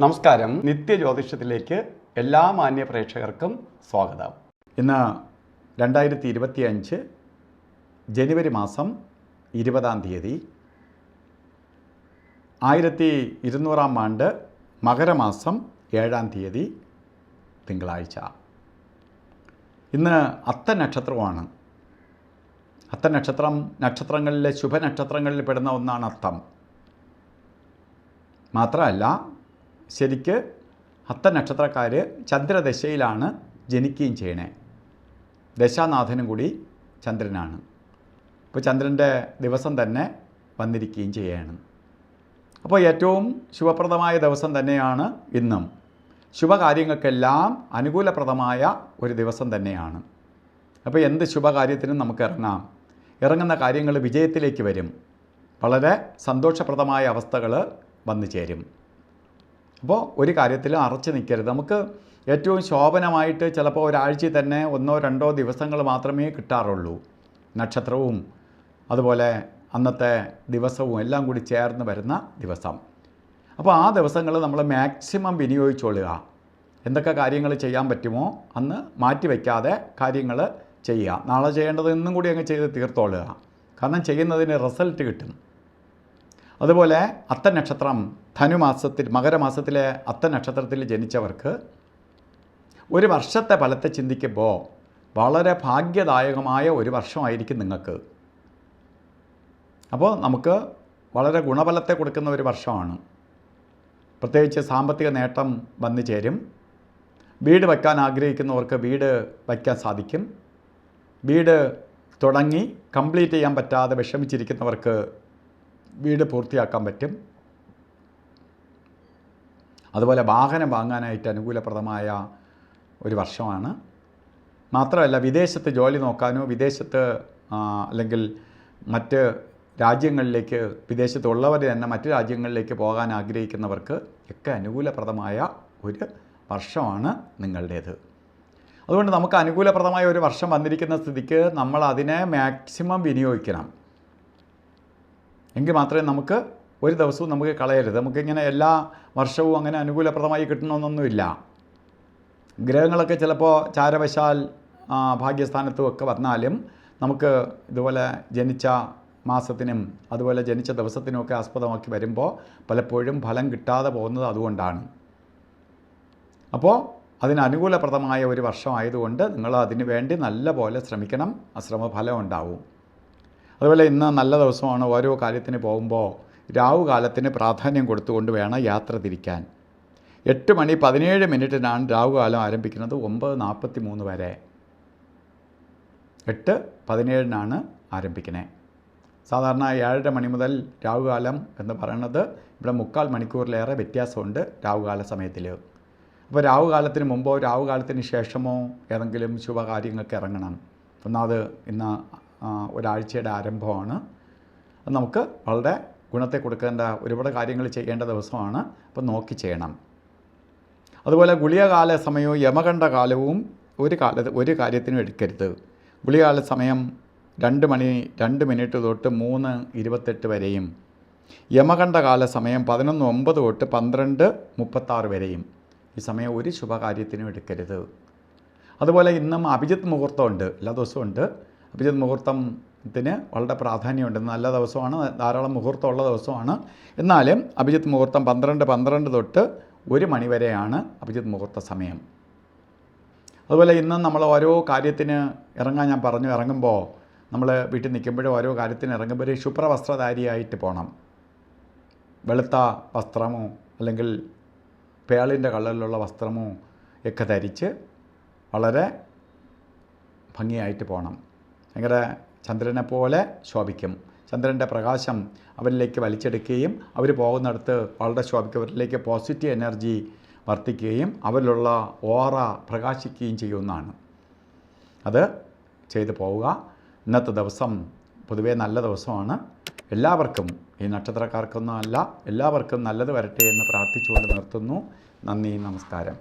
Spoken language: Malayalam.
നമസ്കാരം. നിത്യജ്യോതിഷത്തിലേക്ക് എല്ലാ മാന്യ പ്രേക്ഷകർക്കും സ്വാഗതം. ഇന്ന് 2025 ജനുവരി മാസം 20-ാം തീയതി 1200-ാം ആണ്ട് മകരമാസം 7-ാം തീയതി തിങ്കളാഴ്ച. ഇന്ന് അത്ത നക്ഷത്രമാണ്. അത്ത നക്ഷത്രങ്ങളിലെ ശുഭനക്ഷത്രങ്ങളിൽ പെടുന്ന ഒന്നാണ് അത്തം. മാത്രമല്ല, ശരിക്ക് അത്ത നക്ഷത്രക്കാർ ചന്ദ്രദശയിലാണ് ജനിക്കുകയും ചെയ്യണേ. ദശാനാഥനും കൂടി ചന്ദ്രനാണ്. അപ്പോൾ ചന്ദ്രൻ്റെ ദിവസം തന്നെ വന്നിരിക്കുകയും ചെയ്യുകയാണ്. അപ്പോൾ ഏറ്റവും ശുഭപ്രദമായ ദിവസം തന്നെയാണ് ഇന്നും. ശുഭകാര്യങ്ങൾക്കെല്ലാം അനുകൂലപ്രദമായ ഒരു ദിവസം തന്നെയാണ്. അപ്പോൾ എന്ത് ശുഭകാര്യത്തിനും നമുക്ക് ഇറങ്ങാം. ഇറങ്ങുന്ന കാര്യങ്ങൾ വിജയത്തിലേക്ക് വരും. വളരെ സന്തോഷപ്രദമായ അവസ്ഥകൾ വന്നു ചേരും. അപ്പോൾ ഒരു കാര്യത്തിലും അറച്ചു നിൽക്കരുത്. നമുക്ക് ഏറ്റവും ശോഭനമായിട്ട് ചിലപ്പോൾ ഒരാഴ്ചയിൽ തന്നെ 1-2 ദിവസങ്ങൾ മാത്രമേ കിട്ടാറുള്ളൂ. നക്ഷത്രവും അതുപോലെ അന്നത്തെ ദിവസവും എല്ലാം കൂടി ചേർന്ന് വരുന്ന ദിവസം. അപ്പോൾ ആ ദിവസങ്ങൾ നമ്മൾ മാക്സിമം വിനിയോഗിച്ചുകൊള്ളുക. എന്തൊക്കെ കാര്യങ്ങൾ ചെയ്യാൻ പറ്റുമോ അന്ന് മാറ്റിവെക്കാതെ കാര്യങ്ങൾ ചെയ്യുക. നാളെ ചെയ്യേണ്ടത് ഇന്നും കൂടി അങ്ങ് ചെയ്ത് തീർത്തോളുക. കാരണം ചെയ്യുന്നതിന് റിസൾട്ട് കിട്ടും. അതുപോലെ അത്ത നക്ഷത്രം മകരമാസത്തിലെ അത്ത നക്ഷത്രത്തിൽ ജനിച്ചവർക്ക് ഒരു വർഷത്തെ ഫലത്തെ ചിന്തിക്കുമ്പോൾ വളരെ ഭാഗ്യദായകമായ ഒരു വർഷമായിരിക്കും നിങ്ങൾക്ക്. അപ്പോൾ നമുക്ക് വളരെ ഗുണഫലത്തെ കൊടുക്കുന്ന ഒരു വർഷമാണ്. പ്രത്യേകിച്ച് സാമ്പത്തിക നേട്ടം വന്നു ചേരും. വീട് വയ്ക്കാൻ ആഗ്രഹിക്കുന്നവർക്ക് വീട് വയ്ക്കാൻ സാധിക്കും. വീട് തുടങ്ങി കംപ്ലീറ്റ് ചെയ്യാൻ പറ്റാതെ വിഷമിച്ചിരിക്കുന്നവർക്ക് വീട് പൂർത്തിയാക്കാൻ പറ്റും. അതുപോലെ വാഹനം വാങ്ങാനായിട്ട് അനുകൂലപ്രദമായ ഒരു വർഷമാണ്. മാത്രമല്ല, വിദേശത്ത് ജോലി നോക്കാനോ വിദേശത്ത് അല്ലെങ്കിൽ മറ്റ് രാജ്യങ്ങളിലേക്ക് വിദേശത്തുള്ളവർ തന്നെ മറ്റ് രാജ്യങ്ങളിലേക്ക് പോകാൻ ആഗ്രഹിക്കുന്നവർക്ക് ഒക്കെ അനുകൂലപ്രദമായ ഒരു വർഷമാണ് നിങ്ങളുടേത്. അതുകൊണ്ട് നമുക്ക് അനുകൂലപ്രദമായ ഒരു വർഷം വന്നിരിക്കുന്ന സ്ഥിതിക്ക് നമ്മൾ അതിനെ മാക്സിമം വിനിയോഗിക്കണം. എങ്കിൽ മാത്രമേ നമുക്ക് ഒരു ദിവസവും നമുക്ക് കളയരുത്. നമുക്കിങ്ങനെ എല്ലാ വർഷവും അങ്ങനെ അനുകൂലപ്രദമായി കിട്ടണമെന്നൊന്നുമില്ല. ഗ്രഹങ്ങളൊക്കെ ചിലപ്പോൾ ചാരവശാൽ ഭാഗ്യസ്ഥാനത്തും ഒക്കെ വന്നാലും നമുക്ക് ഇതുപോലെ ജനിച്ച മാസത്തിനും അതുപോലെ ജനിച്ച ദിവസത്തിനുമൊക്കെ ആസ്പദമാക്കി വരുമ്പോൾ പലപ്പോഴും ഫലം കിട്ടാതെ പോകുന്നത് അതുകൊണ്ടാണ്. അപ്പോൾ അതിന് അനുകൂലപ്രദമായ ഒരു വർഷമായതുകൊണ്ട് നിങ്ങൾ അതിനു വേണ്ടി നല്ല പോലെ ശ്രമിക്കണം. ശ്രമഫലം ഉണ്ടാവും. അതുപോലെ ഇന്ന് നല്ല ദിവസമാണ്. ഓരോ കാര്യത്തിന് പോകുമ്പോൾ രാവുകാലത്തിന് പ്രാധാന്യം കൊടുത്തുകൊണ്ട് വേണം യാത്ര തിരിക്കാൻ. 8:17 രാവുകാലം ആരംഭിക്കുന്നത്. 9:43 വരെ 8:17 ആരംഭിക്കണേ. സാധാരണ 7:30 മണി മുതൽ രാവുകാലം എന്ന് പറയുന്നത് ഇവിടെ 3/4 മണിക്കൂറിലേറെ വ്യത്യാസമുണ്ട് രാവുകാല സമയത്തിൽ. അപ്പോൾ രാവുകാലത്തിന് മുമ്പോ രാവുകാലത്തിന് ശേഷമോ ഏതെങ്കിലും ശുഭകാര്യങ്ങൾക്ക് ഇറങ്ങണം. ഒന്നാമത് ഇന്ന് ഒരാഴ്ചയുടെ ആരംഭമാണ്. അത് നമുക്ക് വളരെ ഗുണത്തെ കൊടുക്കേണ്ട ഒരുപാട് കാര്യങ്ങൾ ചെയ്യേണ്ട ദിവസമാണ്. അപ്പോൾ നോക്കി ചെയ്യണം. അതുപോലെ ഗുളികകാല സമയവും യമകണ്ഠ കാലവും ഒരു കാര്യത്തിനും എടുക്കരുത്. ഗുളികകാല സമയം 2:02 തൊട്ട് 3:28 വരെയും യമകണ്ഠകാല സമയം 11:09 തൊട്ട് 12:36 വരെയും. ഈ സമയം ഒരു ശുഭകാര്യത്തിനും എടുക്കരുത്. അതുപോലെ ഇന്നും അഭിജിത്ത് മുഹൂർത്തമുണ്ട്. എല്ലാ ദിവസവും ഉണ്ട്. അഭിജിത്ത് മുഹൂർത്തത്തിന് വളരെ പ്രാധാന്യമുണ്ട്. നല്ല ദിവസമാണ്. ധാരാളം മുഹൂർത്തമുള്ള ദിവസമാണ്. എന്നാലും അഭിജിത്ത് മുഹൂർത്തം 12:12 തൊട്ട് 1 മണി വരെയാണ് അഭിജിത്ത് മുഹൂർത്ത സമയം. അതുപോലെ ഇന്നും നമ്മൾ ഓരോ കാര്യത്തിന് ഇറങ്ങാൻ ഞാൻ പറഞ്ഞു. ഇറങ്ങുമ്പോൾ നമ്മൾ വീട്ടിൽ നിൽക്കുമ്പോഴും ഓരോ കാര്യത്തിന് ഇറങ്ങുമ്പോൾ ശുഭ്രവസ്ത്രധാരിയായിട്ട് പോകണം. വെളുത്ത വസ്ത്രമോ അല്ലെങ്കിൽ പേളിൻ്റെ കളറിലുള്ള വസ്ത്രമോ ഒക്കെ ധരിച്ച് വളരെ ഭംഗിയായിട്ട് പോകണം. ഭയങ്കര ചന്ദ്രനെ പോലെ ശോഭിക്കും. ചന്ദ്രൻ്റെ പ്രകാശം അവരിലേക്ക് വലിച്ചെടുക്കുകയും അവർ പോകുന്നിടത്ത് വളരെ ശോഭിക്കും. അവരിലേക്ക് പോസിറ്റീവ് എനർജി വർദ്ധിക്കുകയും അവരിലുള്ള ഓറ പ്രകാശിക്കുകയും ചെയ്യുന്നതാണ്. അത് ചെയ്തു പോവുക. ഇന്നത്തെ ദിവസം പൊതുവേ നല്ല ദിവസമാണ്. എല്ലാവർക്കും, ഈ നക്ഷത്രക്കാർക്കൊന്നും അല്ല, എല്ലാവർക്കും നല്ലത് വരട്ടെ എന്ന് പ്രാർത്ഥിച്ചുകൊണ്ട് നിർത്തുന്നു. നന്ദി, നമസ്കാരം.